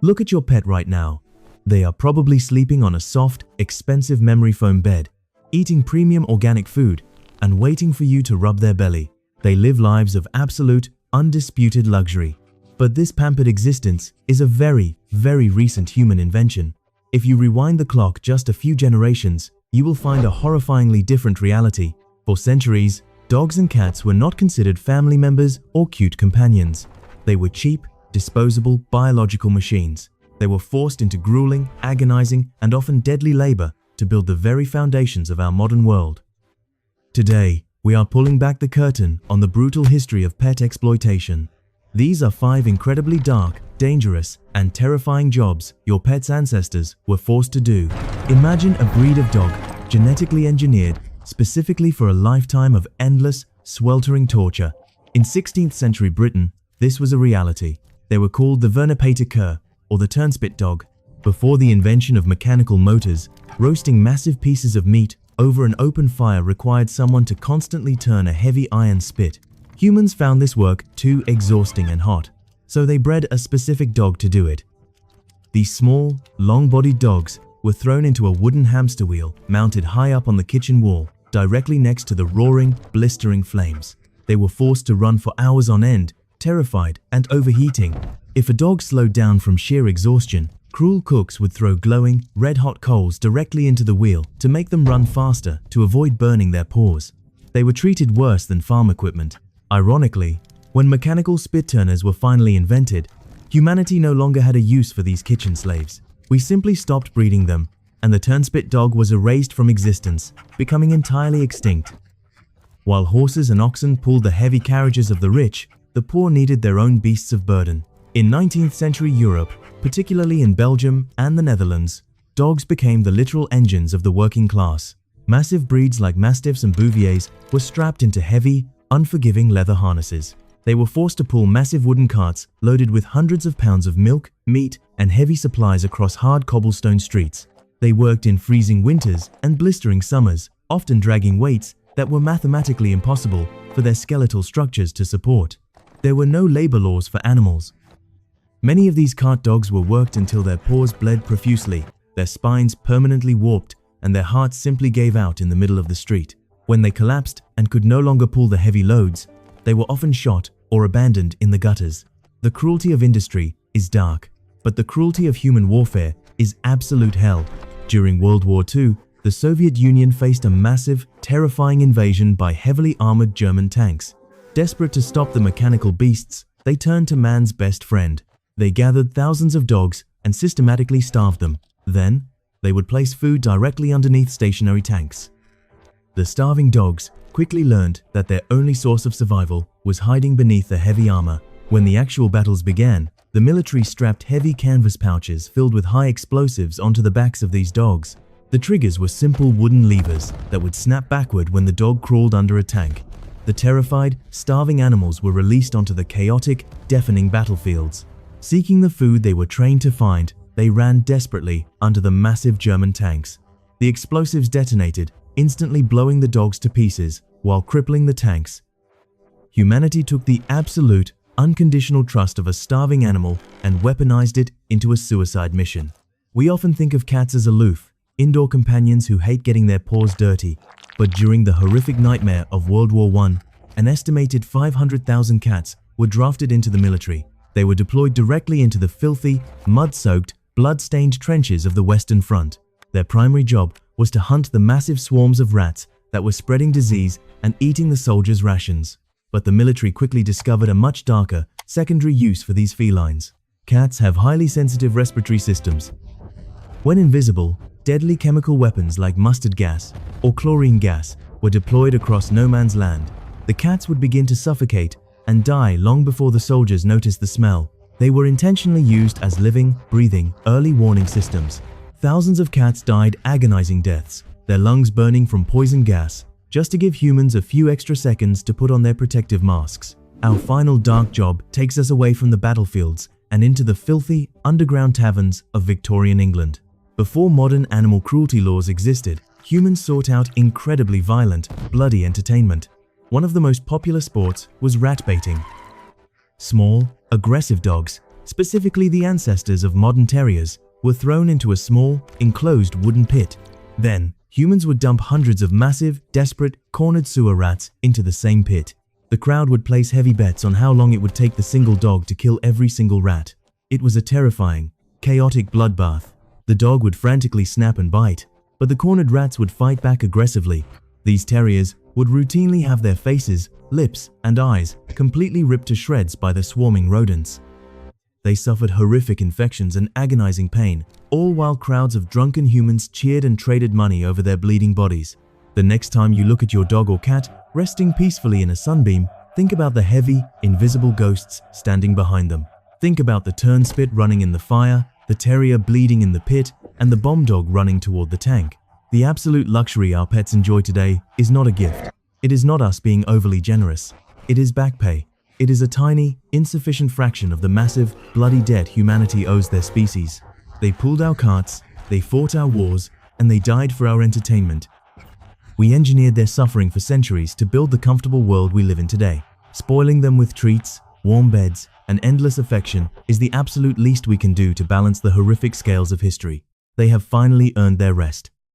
Look at your pet right now. They are probably sleeping on a soft, expensive memory foam bed, eating premium organic food, and waiting for you to rub their belly. They live lives of absolute, undisputed luxury. But this pampered existence is a very, very recent human invention. If you rewind the clock just a few generations, you will find a horrifyingly different reality. For centuries, dogs and cats were not considered family members or cute companions. They were cheap, disposable, biological machines. They were forced into grueling, agonizing, and often deadly labor to build the very foundations of our modern world. Today, we are pulling back the curtain on the brutal history of pet exploitation. These are 5 incredibly dark, dangerous, and terrifying jobs your pet's ancestors were forced to do. Imagine a breed of dog genetically engineered specifically for a lifetime of endless, sweltering torture. In 16th century Britain, this was a reality. They were called the vernapater cur, or the turnspit dog. Before the invention of mechanical motors, roasting massive pieces of meat over an open fire required someone to constantly turn a heavy iron spit. Humans found this work too exhausting and hot, so they bred a specific dog to do it. These small, long-bodied dogs were thrown into a wooden hamster wheel mounted high up on the kitchen wall, directly next to the roaring, blistering flames. They were forced to run for hours on end, terrified and overheating. If a dog slowed down from sheer exhaustion, cruel cooks would throw glowing, red-hot coals directly into the wheel to make them run faster to avoid burning their paws. They were treated worse than farm equipment. Ironically, when mechanical spit turners were finally invented, humanity no longer had a use for these kitchen slaves. We simply stopped breeding them, and the turnspit dog was erased from existence, becoming entirely extinct. While horses and oxen pulled the heavy carriages of the rich, the poor needed their own beasts of burden. In 19th century Europe, particularly in Belgium and the Netherlands, dogs became the literal engines of the working class. Massive breeds like mastiffs and bouviers were strapped into heavy, unforgiving leather harnesses. They were forced to pull massive wooden carts loaded with hundreds of pounds of milk, meat, and heavy supplies across hard cobblestone streets. They worked in freezing winters and blistering summers, often dragging weights that were mathematically impossible for their skeletal structures to support. There were no labor laws for animals. Many of these cart dogs were worked until their paws bled profusely, their spines permanently warped, and their hearts simply gave out in the middle of the street. When they collapsed and could no longer pull the heavy loads, they were often shot or abandoned in the gutters. The cruelty of industry is dark, but the cruelty of human warfare is absolute hell. During World War II, the Soviet Union faced a massive, terrifying invasion by heavily armored German tanks. Desperate to stop the mechanical beasts, they turned to man's best friend. They gathered thousands of dogs and systematically starved them. Then, they would place food directly underneath stationary tanks. The starving dogs quickly learned that their only source of survival was hiding beneath the heavy armor. When the actual battles began, the military strapped heavy canvas pouches filled with high explosives onto the backs of these dogs. The triggers were simple wooden levers that would snap backward when the dog crawled under a tank. The terrified, starving animals were released onto the chaotic, deafening battlefields. Seeking the food they were trained to find, they ran desperately under the massive German tanks. The explosives detonated, instantly blowing the dogs to pieces while crippling the tanks. Humanity took the absolute, unconditional trust of a starving animal and weaponized it into a suicide mission. We often think of cats as aloof, indoor companions who hate getting their paws dirty, but during the horrific nightmare of World War I, an estimated 500,000 cats were drafted into the military. They were deployed directly into the filthy, mud-soaked, blood-stained trenches of the Western Front. Their primary job was to hunt the massive swarms of rats that were spreading disease and eating the soldiers' rations. But the military quickly discovered a much darker, secondary use for these felines. Cats have highly sensitive respiratory systems. When invisible, deadly chemical weapons like mustard gas or chlorine gas were deployed across no man's land. The cats would begin to suffocate and die long before the soldiers noticed the smell. They were intentionally used as living, breathing, early warning systems. Thousands of cats died agonizing deaths, their lungs burning from poison gas, just to give humans a few extra seconds to put on their protective masks. Our final dark job takes us away from the battlefields and into the filthy, underground taverns of Victorian England. Before modern animal cruelty laws existed, humans sought out incredibly violent, bloody entertainment. One of the most popular sports was rat baiting. Small, aggressive dogs, specifically the ancestors of modern terriers, were thrown into a small, enclosed wooden pit. Then, humans would dump hundreds of massive, desperate, cornered sewer rats into the same pit. The crowd would place heavy bets on how long it would take the single dog to kill every single rat. It was a terrifying, chaotic bloodbath. The dog would frantically snap and bite, but the cornered rats would fight back aggressively. These terriers would routinely have their faces, lips, and eyes completely ripped to shreds by the swarming rodents. They suffered horrific infections and agonizing pain, all while crowds of drunken humans cheered and traded money over their bleeding bodies. The next time you look at your dog or cat resting peacefully in a sunbeam, think about the heavy, invisible ghosts standing behind them. Think about the turnspit running in the fire, the terrier bleeding in the pit, and the bomb dog running toward the tank. The absolute luxury our pets enjoy today is not a gift. It is not us being overly generous. It is back pay. It is a tiny, insufficient fraction of the massive, bloody debt humanity owes their species. They pulled our carts, they fought our wars, and they died for our entertainment. We engineered their suffering for centuries to build the comfortable world we live in today. Spoiling them with treats, warm beds, and endless affection is the absolute least we can do to balance the horrific scales of history. They have finally earned their rest.